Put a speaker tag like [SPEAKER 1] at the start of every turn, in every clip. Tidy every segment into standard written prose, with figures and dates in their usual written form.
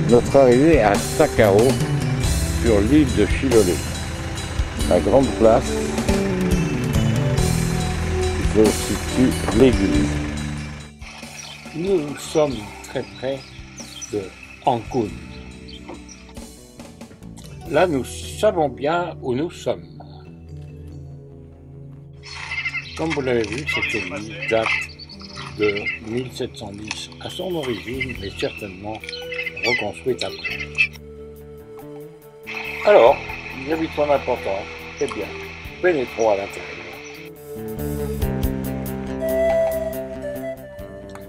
[SPEAKER 1] Notre arrivée à Sakao, sur l'île de Chiloé. La grande place où se situe l'église.
[SPEAKER 2] Nous sommes très près de Ancud. Là, nous savons bien où nous sommes. Comme vous l'avez vu, cette église date de 1710 à son origine, mais certainement reconstruite après. Alors, les habitants importants, eh bien, pénétrons à l'intérieur.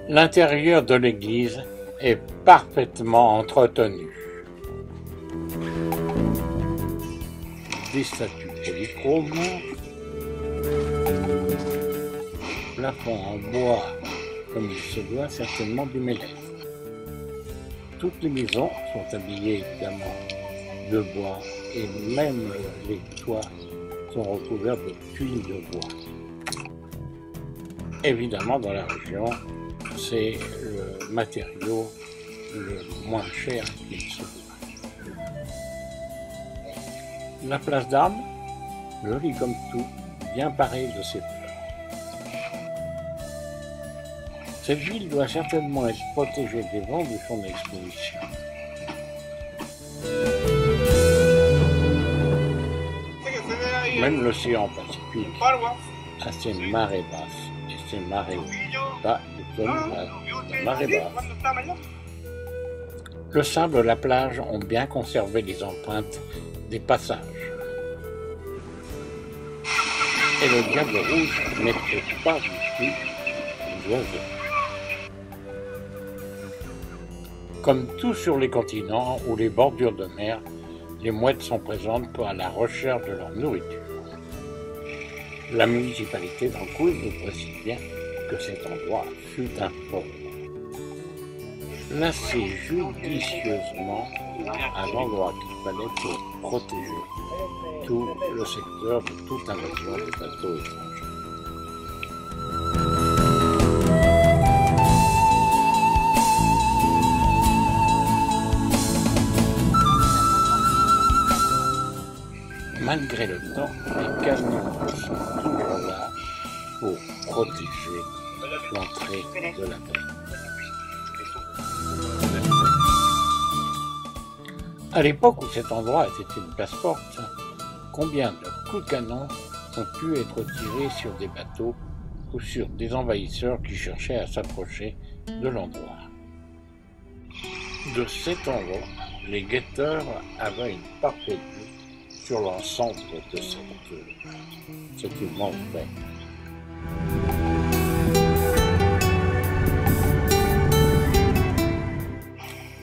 [SPEAKER 2] L'intérieur de l'église est parfaitement entretenu. Des statues polychromes, plafond en bois comme il se doit, certainement du mélèze. Toutes les maisons sont habillées évidemment de bois et même les toits sont recouverts de tuiles de bois. Évidemment, dans la région, c'est le matériau le moins cher qu'il se doit. La place d'armes, jolie comme tout, bien parée de ses fleurs. Cette ville doit certainement être protégée des vents de son exposition. Même l'océan Pacifique a ses marées basses et ses marées bas de la marée basse. Le sable et la plage ont bien conservé les empreintes des passages. Et le diable rouge n'était pas du tout d'oiseau. Comme tout sur les continents ou les bordures de mer, les mouettes sont présentes à la recherche de leur nourriture. La municipalité d'Ancud nous précise bien que cet endroit fut un fort. Placé judicieusement à l'endroit qu'il fallait pour protéger tout le secteur de toute invasion des bateaux étrangers. Malgré le temps, les camions sont toujours là pour protéger l'entrée de la baie. À l'époque où cet endroit était une place forte, combien de coups de canon ont pu être tirés sur des bateaux ou sur des envahisseurs qui cherchaient à s'approcher de l'endroit. De cet endroit, les guetteurs avaient une parfaite vue sur l'ensemble de cette immense baie.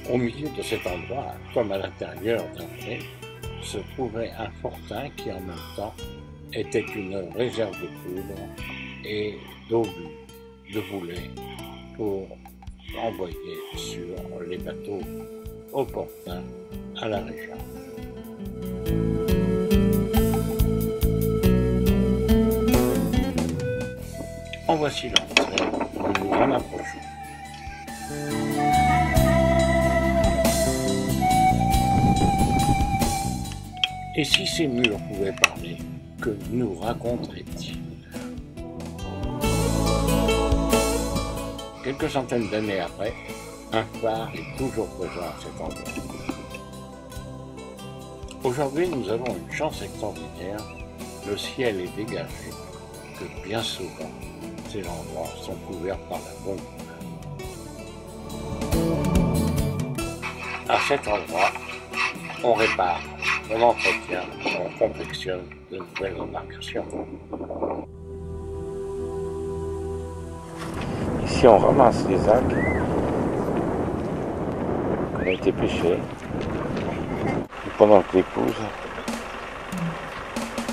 [SPEAKER 2] Au milieu de cet endroit, comme à l'intérieur d'un pré, se trouvait un fortin qui en même temps était une réserve de poudre et d'obus, de boulets pour envoyer sur les bateaux opportuns à la région. En voici l'entrée, nous nous en approchons. Et si ces murs pouvaient parler, que nous raconteraient-ils? Quelques centaines d'années après, un phare est toujours présent à cet endroit. Aujourd'hui, nous avons une chance extraordinaire, le ciel est dégagé, que bien souvent, ces endroits sont couverts par la bombe. À cet endroit, on répare, on entretient, on confectionne de nouvelles embarcations.
[SPEAKER 1] Ici, on ramasse les algues qui ont été pêchées. Et pendant que l'épouse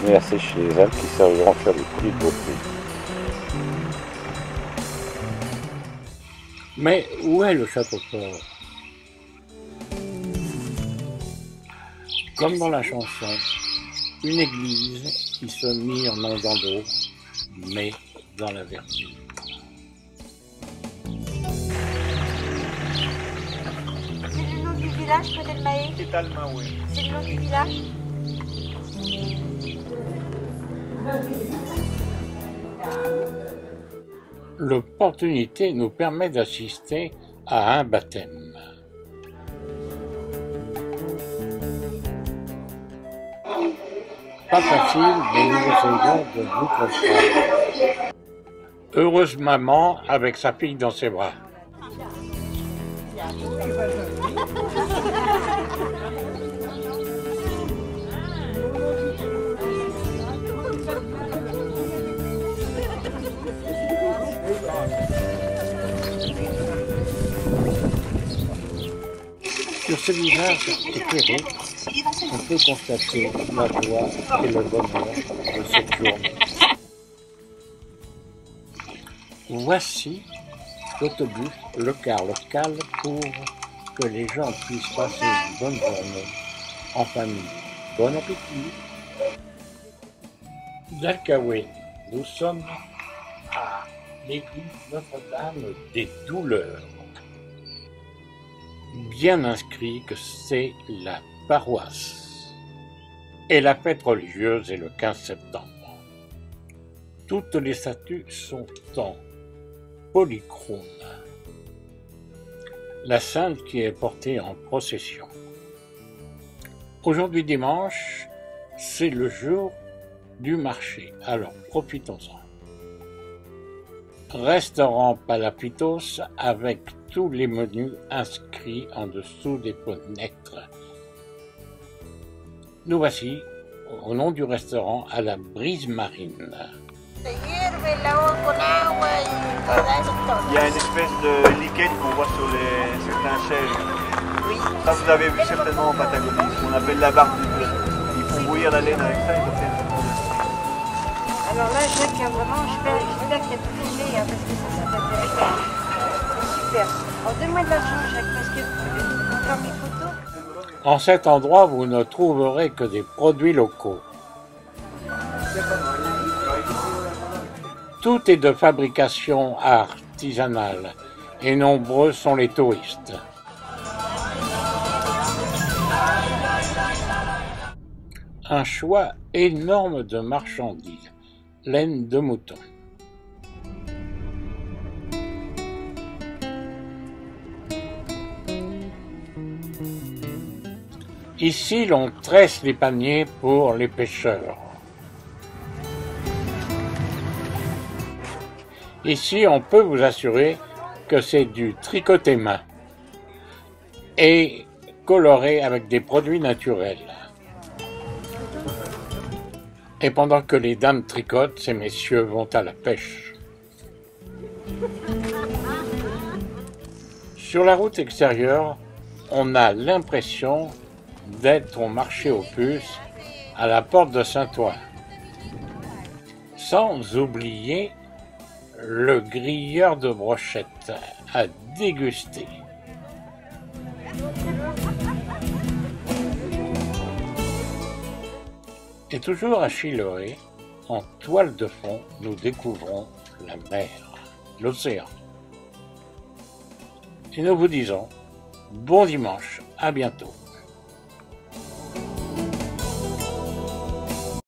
[SPEAKER 1] met à sécher les algues qui serviront à faire des produits de beauté.
[SPEAKER 2] Mais où est le château fort? Comme dans la chanson, une église qui se mire non dans l'eau, mais dans la verdure.
[SPEAKER 3] C'est le nom du village. village, Potelmae?
[SPEAKER 4] C'est allemand, oui.
[SPEAKER 3] C'est le nom du village?
[SPEAKER 2] L'opportunité nous permet d'assister à un baptême. Pas facile, mais nous essayons de nous comprendre. Heureuse maman avec sa fille dans ses bras. Sur ce visage éclairé, on peut constater la joie et le bonheur de cette journée. Voici l'autobus, le car local pour que les gens puissent passer une bonne journée en famille. Bon appétit! D'Alcaoué, nous sommes à l'église Notre-Dame des Douleurs. Bien inscrit que c'est la paroisse. Et la fête religieuse est le 15 septembre. Toutes les statues sont en polychrome. La Sainte qui est portée en procession. Aujourd'hui dimanche, c'est le jour du marché, alors profitons-en. Restaurant Palafitos avec tous les menus inscrits en dessous des fenêtres. Nous voici au nom du restaurant à la Brise Marine.
[SPEAKER 4] Il y a une espèce de lichen qu'on voit sur certains chèvres.
[SPEAKER 3] Oui.
[SPEAKER 4] Ça, vous avez vu certainement en Patagonie, ce qu'on appelle la barbe du blé. Ils font bouillir la laine avec ça et ça fait un peu.
[SPEAKER 3] Alors là, je vois qu'il y a vraiment, j'espère qu'il y a tout filmé, hein, parce que ça s'appelle super. Alors donne-moi de l'argent, Jacques, parce que je vais faire mes photos.
[SPEAKER 2] En cet endroit, vous ne trouverez que des produits locaux. Tout est de fabrication artisanale et nombreux sont les touristes. Un choix énorme de marchandises, laine de mouton. Ici, l'on tresse les paniers pour les pêcheurs. Ici, on peut vous assurer que c'est du tricoté main et coloré avec des produits naturels. Et pendant que les dames tricotent, ces messieurs vont à la pêche. Sur la route extérieure, on a l'impression d'être au marché aux puces à la porte de Saint-Ouen. Sans oublier le grilleur de brochettes à déguster. Et toujours à Chiloé, en toile de fond, nous découvrons la mer, l'océan. Et nous vous disons bon dimanche, à bientôt.